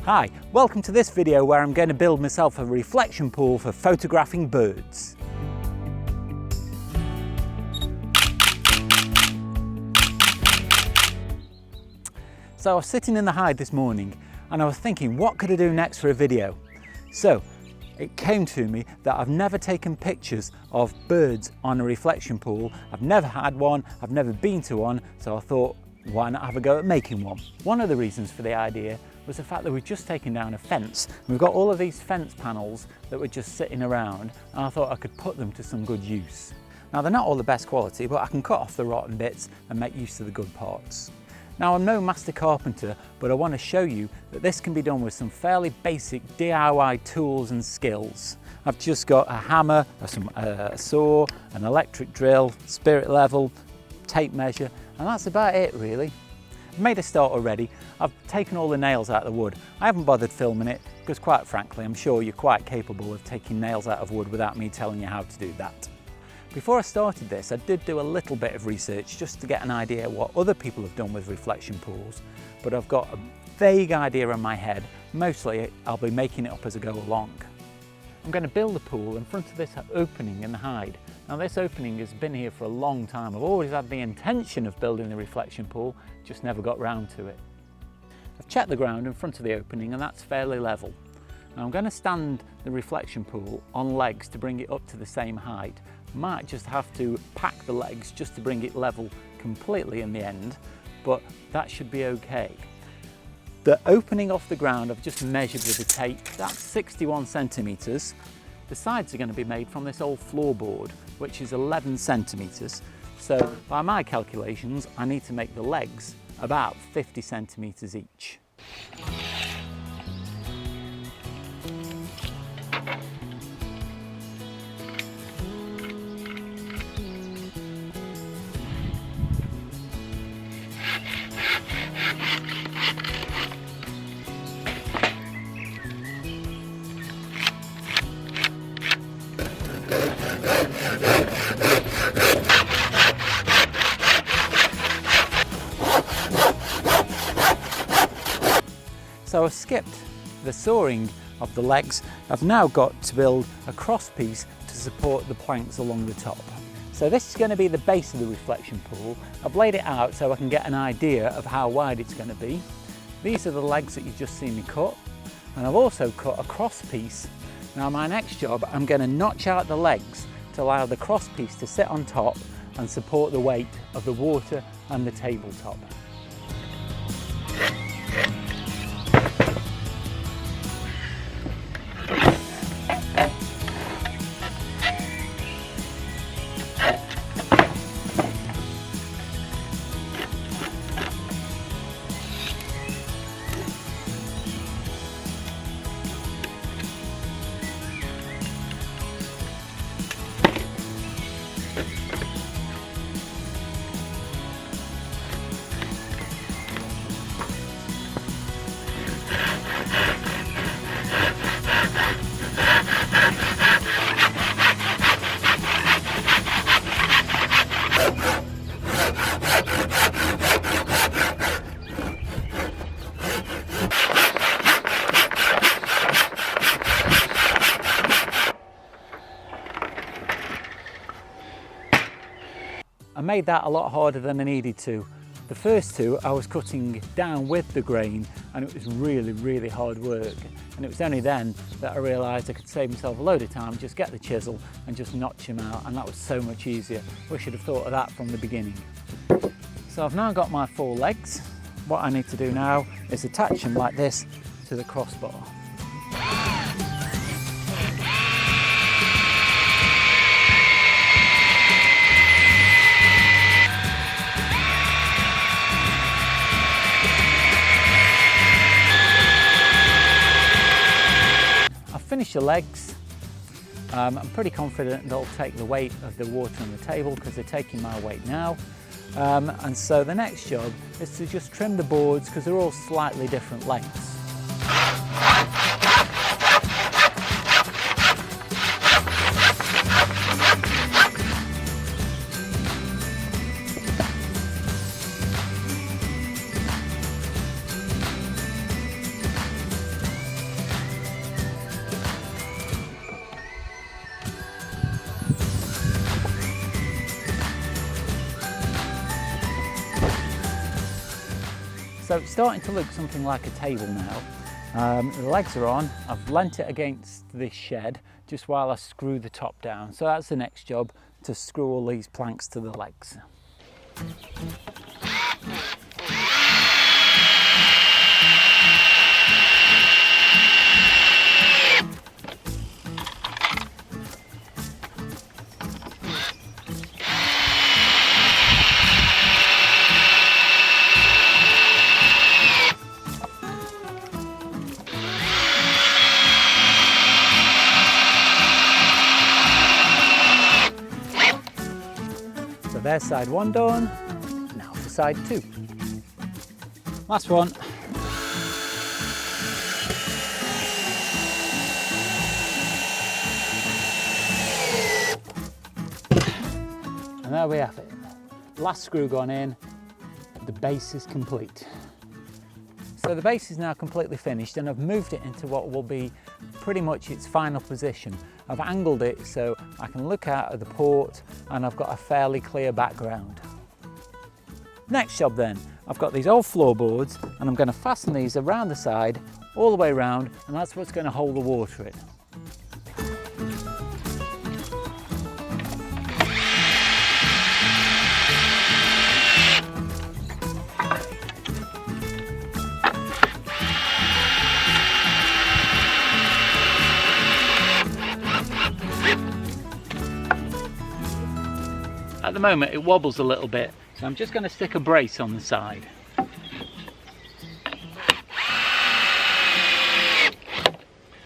Hi, welcome to this video where I'm going to build myself a reflection pool for photographing birds. So I was sitting in the hide this morning and I was thinking, what could I do next for a video? So it came to me that I've never taken pictures of birds on a reflection pool. I've never had one, I've never been to one, so I thought, why not have a go at making one? One of the reasons for the idea was the fact that we've just taken down a fence. We've got all of these fence panels that were just sitting around, and I thought I could put them to some good use. Now they're not all the best quality, but I can cut off the rotten bits and make use of the good parts. Now I'm no master carpenter, but I want to show you that this can be done with some fairly basic DIY tools and skills. I've just got a hammer, a saw, an electric drill, spirit level, tape measure, and that's about it really. I've made a start already. I've taken all the nails out of the wood. I haven't bothered filming it because quite frankly I'm sure you're quite capable of taking nails out of wood without me telling you how to do that. Before I started this, I did do a little bit of research just to get an idea what other people have done with reflection pools, but I've got a vague idea in my head. Mostly I'll be making it up as I go along. I'm going to build a pool in front of this opening in the hide. Now this opening has been here for a long time. I've always had the intention of building the reflection pool, just never got round to it. I've checked the ground in front of the opening and that's fairly level. Now I'm going to stand the reflection pool on legs to bring it up to the same height. Might just have to pack the legs just to bring it level completely in the end, but that should be okay. The opening off the ground I've just measured with the tape, that's 61 centimetres. The sides are going to be made from this old floorboard, which is 11 centimetres. So by my calculations, I need to make the legs about 50 centimetres each. So I've skipped the sawing of the legs. I've now got to build a cross piece to support the planks along the top. So this is going to be the base of the reflection pool. I've laid it out so I can get an idea of how wide it's going to be. These are the legs that you've just seen me cut, and I've also cut a cross piece. Now my next job, I'm going to notch out the legs to allow the cross piece to sit on top and support the weight of the water and the tabletop. I made that a lot harder than I needed to. The first two I was cutting down with the grain and it was really hard work, and it was only then that I realised I could save myself a load of time, just get the chisel and just notch them out, and that was so much easier. Wish I'd have thought of that from the beginning. So I've now got my 4 legs. What I need to do now is attach them like this to the crossbar. Finish the legs. I'm pretty confident they'll take the weight of the water on the table because they're taking my weight now. And so the next job is to just trim the boards because they're all slightly different lengths. So it's starting to look something like a table now. The legs are on. I've leant it against this shed just while I screw the top down. So that's the next job, to screw all these planks to the legs. So there's side one done, now for side two. Last one. And there we have it. Last screw gone in, the base is complete. So the base is now completely finished, and I've moved it into what will be pretty much its final position. I've angled it so I can look out of the port and I've got a fairly clear background. Next job then, I've got these old floorboards and I'm going to fasten these around the side all the way around, and that's what's going to hold the water in. At the moment it wobbles a little bit, so I'm just going to stick a brace on the side.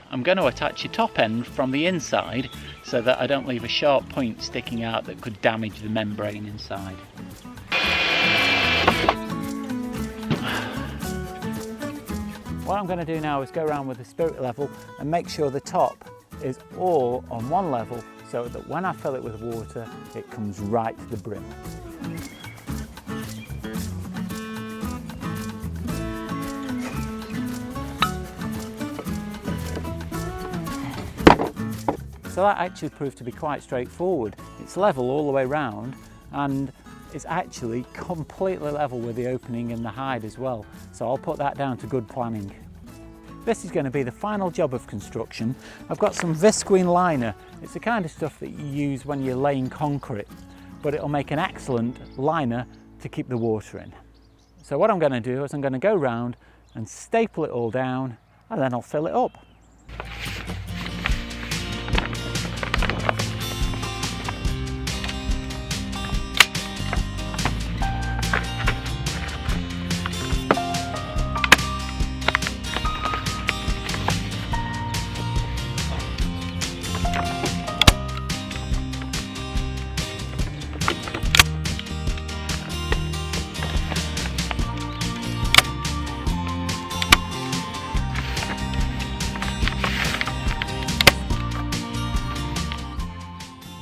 I'm going to attach a top end from the inside so that I don't leave a sharp point sticking out that could damage the membrane inside. What I'm going to do now is go around with the spirit level and make sure the top is all on one level, so that when I fill it with water, it comes right to the brim. So that actually proved to be quite straightforward. It's level all the way round, and it's actually completely level with the opening in the hide as well. So I'll put that down to good planning. This is going to be the final job of construction. I've got some visqueen liner. It's the kind of stuff that you use when you're laying concrete, but it'll make an excellent liner to keep the water in. So what I'm going to do is I'm going to go round and staple it all down, and then I'll fill it up.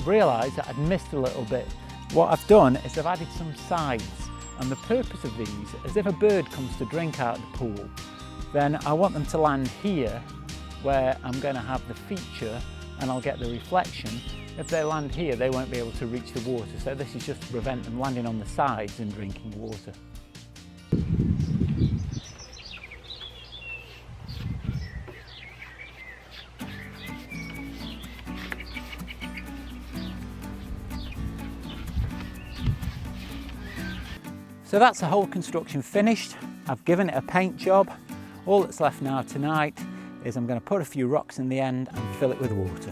Realised that I'd missed a little bit. What I've done is I've added some sides, and the purpose of these is if a bird comes to drink out of the pool, then I want them to land here where I'm going to have the feature and I'll get the reflection. If they land here, they won't be able to reach the water, so this is just to prevent them landing on the sides and drinking water. So that's the whole construction finished. I've given it a paint job. All that's left now tonight is I'm going to put a few rocks in the end and fill it with water.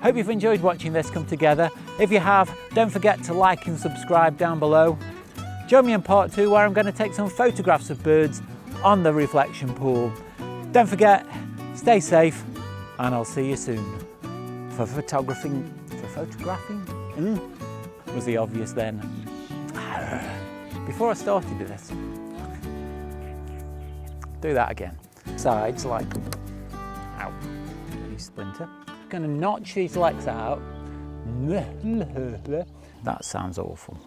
Hope you've enjoyed watching this come together. If you have, don't forget to like and subscribe down below. Join me in part 2 where I'm going to take some photographs of birds on the reflection pool. Don't forget Stay safe, and I'll see you soon. For photographing was the obvious then. Before I started this, do that again. Sides like, ow, you splinter. Gonna notch these legs out. That sounds awful.